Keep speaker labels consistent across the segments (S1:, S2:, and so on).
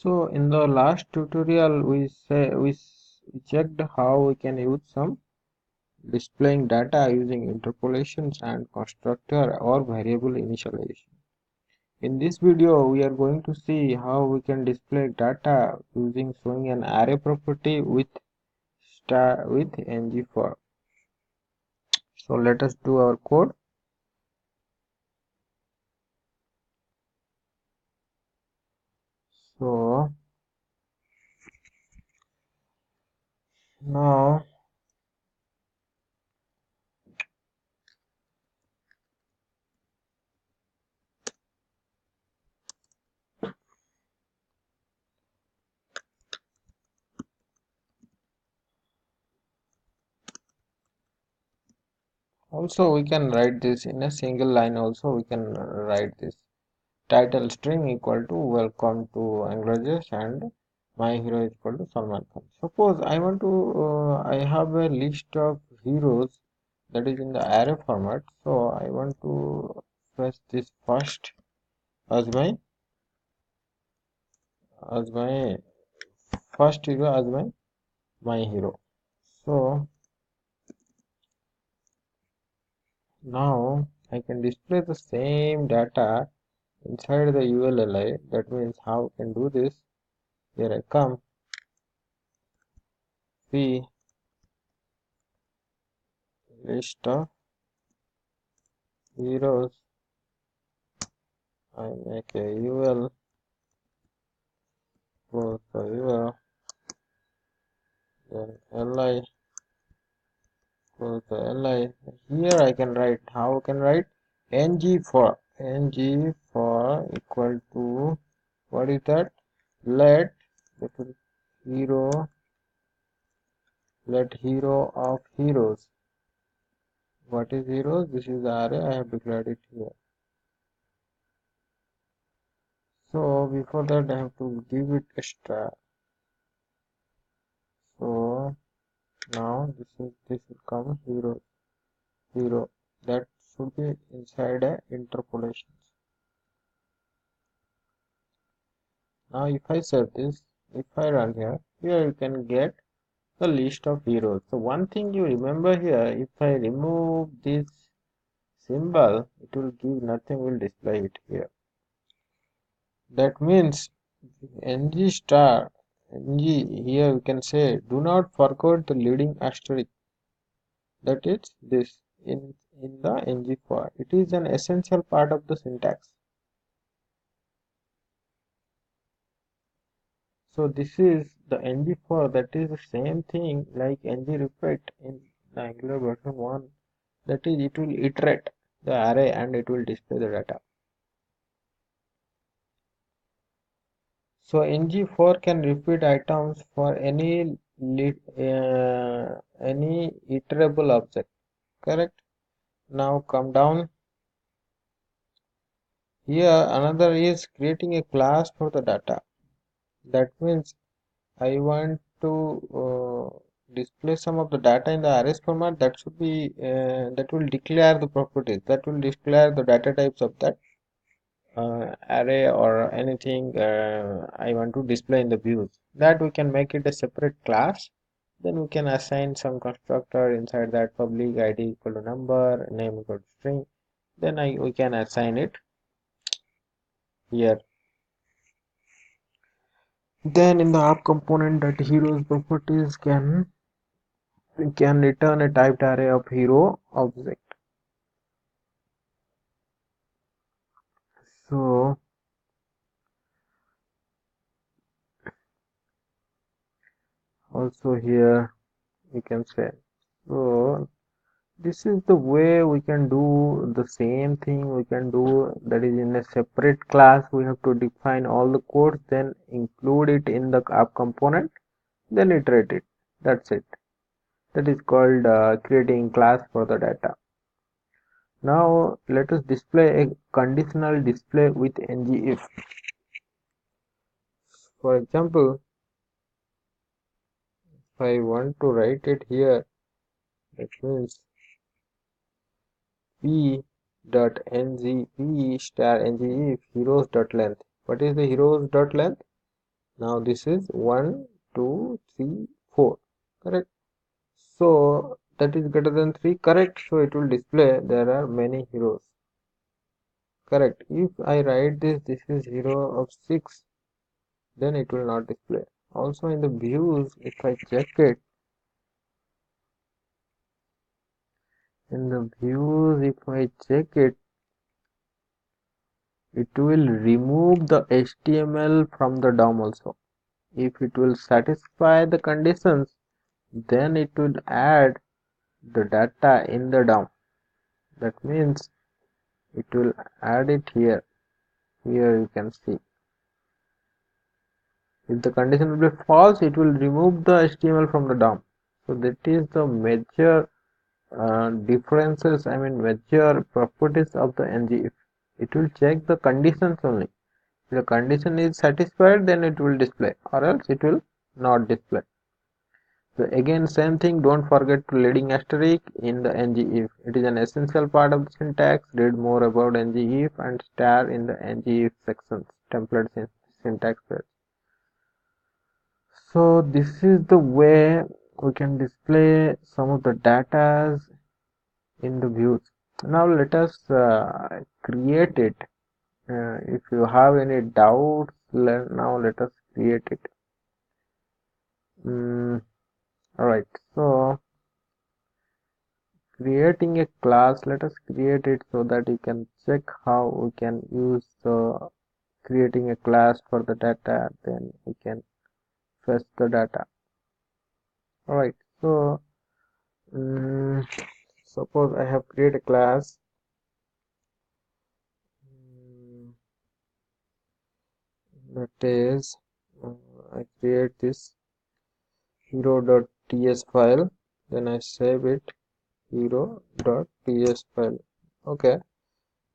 S1: So in the last tutorial we checked how we can use some displaying data using interpolations and constructor or variable initialization. In this video we are going to see how we can display data using showing an array property with ng4. So let us do our code. So now also we can write this in a single line. Also we can write this title string equal to welcome to Angularjs and my hero is equal to Salman Khan. Suppose I want to I have a list of heroes that is in the array format, so I want to fetch this first as my first hero as my hero. So now I can display the same data inside the ULLI. That means how I can do this. Here I come, see list of heroes. I make a UL close the UL, then LI close the LI. Here I can write, how I can write ng4 equal to, what is that? Let hero, let hero of heroes. What is heroes? This is the array, I have declared it here. So before that I have to give it a star. So now this will come hero, that should be inside a interpolations. Now if I save this, if I run here you can get the list of heroes. So one thing you remember here, if I remove this symbol, it will give nothing, will display it here. That means ng star, ng here we can say do not forget the leading asterisk, that is this in the ng4. It is an essential part of the syntax. So this is the ng4, that is the same thing like ng repeat in the Angular version 1, that is it will iterate the array and it will display the data. So ng4 can repeat items for any iterable object, correct? Now come down here, another is creating a class for the data. That means I want to display some of the data in the arrays format. That should be that will declare the properties, that will declare the data types of that array or anything I want to display in the views. That we can make it a separate class. Then we can assign some constructor inside that, public id equal to number, name equal to string. Then we can assign it here. Then in the app component, that heroes properties can return a typed array of hero object. So also here we can say, so this is the way we can do the same thing we can do, that is in a separate class we have to define all the codes, then include it in the app component, then iterate it. That's it. That is called creating class for the data. Now let us display a conditional display with ngIf. For example, if I want to write it here, that means p dot p star ngIf heroes dot length. What is the heroes dot length? Now this is 1, 2, 3, 4. Correct. So that is greater than 3. Correct. So it will display there are many heroes. Correct. If I write this is hero of 6, then it will not display. Also in the views, if I check it, in the views, if I check it, it will remove the HTML from the DOM also. If it will satisfy the conditions, then it will add the data in the DOM. That means it will add it here. Here you can see. If the condition will be false, it will remove the HTML from the DOM. So that is the major differences, I mean major properties of the ngIf. It will check the conditions only. If the condition is satisfied, then it will display, or else it will not display. So again, same thing, don't forget to leading asterisk in the ngIf. It is an essential part of the syntax. Read more about ngIf and star in the ngIf sections, template syntax page. So this is the way we can display some of the data in the views. Now let us create it. If you have any doubts, now let us create it. Alright, so creating a class, let us create it so that you can check how we can use creating a class for the data, then we can fetch the data. Alright, so suppose I have created a class. That is, I create this hero.ts file, then I save it, hero.ts file. Okay,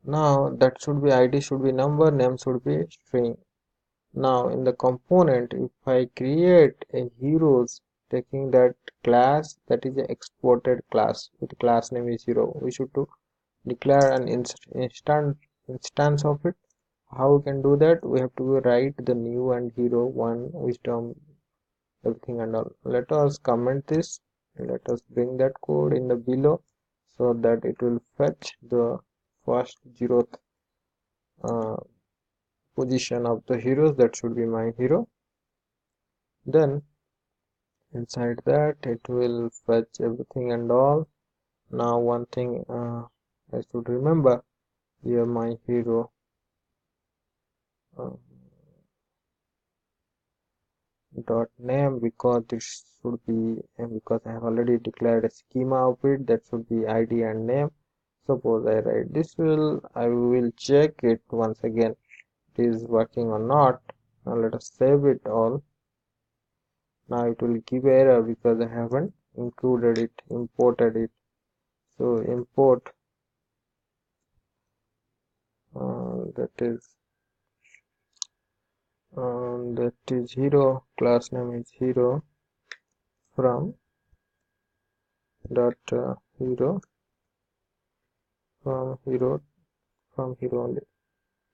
S1: now that should be id should be number, name should be string. Now in the component, if I create a heroes taking that class, that is an exported class with class name is hero, we should to declare an instance of it. How we can do that? We have to write the new and hero one wisdom everything and all. Let us comment this. Let us bring that code in the below so that it will fetch the first zeroth position of the heroes. That should be my hero. Then inside that it will fetch everything and all. Now one thing I should remember here, my hero dot name, because this should be because I have already declared a schema of it, that should be id and name. Suppose I write this, I will check it once again it is working or not. Now let us save it all. Now it will give error because I haven't included it, imported it. So import that is hero, class name is hero from dot hero from hero only.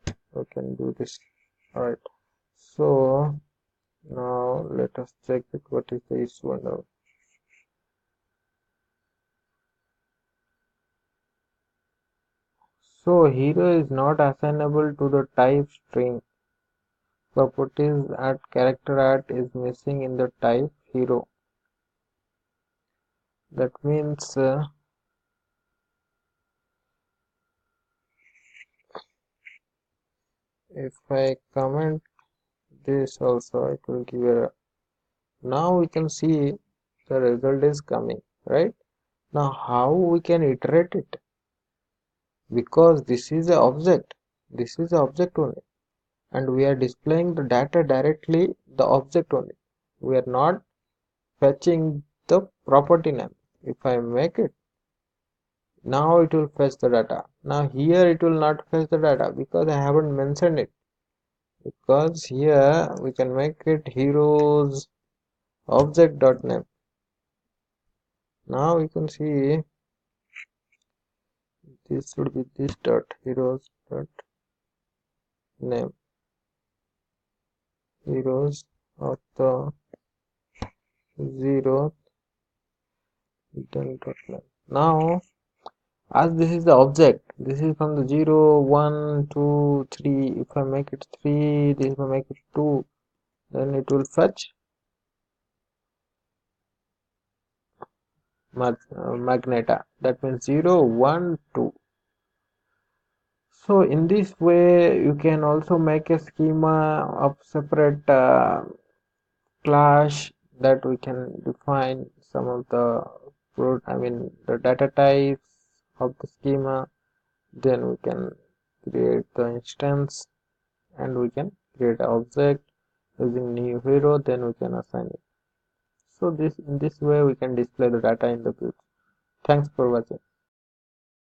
S1: I can do this. Alright, so now let us check it. What is the issue and all. So hero is not assignable to the type string. Properties at character art is missing in the type hero. That means if I comment this also, it will give error. Now we can see the result is coming, right? Now how we can iterate it? Because this is an object only, and we are displaying the data directly the object only. We are not fetching the property name. If I make it, now it will fetch the data. Now here it will not fetch the data because I haven't mentioned it. Because here we can make it heroes object.name. Now you can see this should be this dot heroes dot name, heroes of the zero dot line. Now, as this is the object, this is from the 0, 1, 2, 3. If I make it 3, this if I make it 2, then it will fetch magneta. That means 0, 1, 2. So in this way, you can also make a schema of separate class that we can define some of the the data types of the schema. Then we can create the instance and we can create an object using new hero. Then we can assign it. So this in this way we can display the data in the view. Thanks for watching.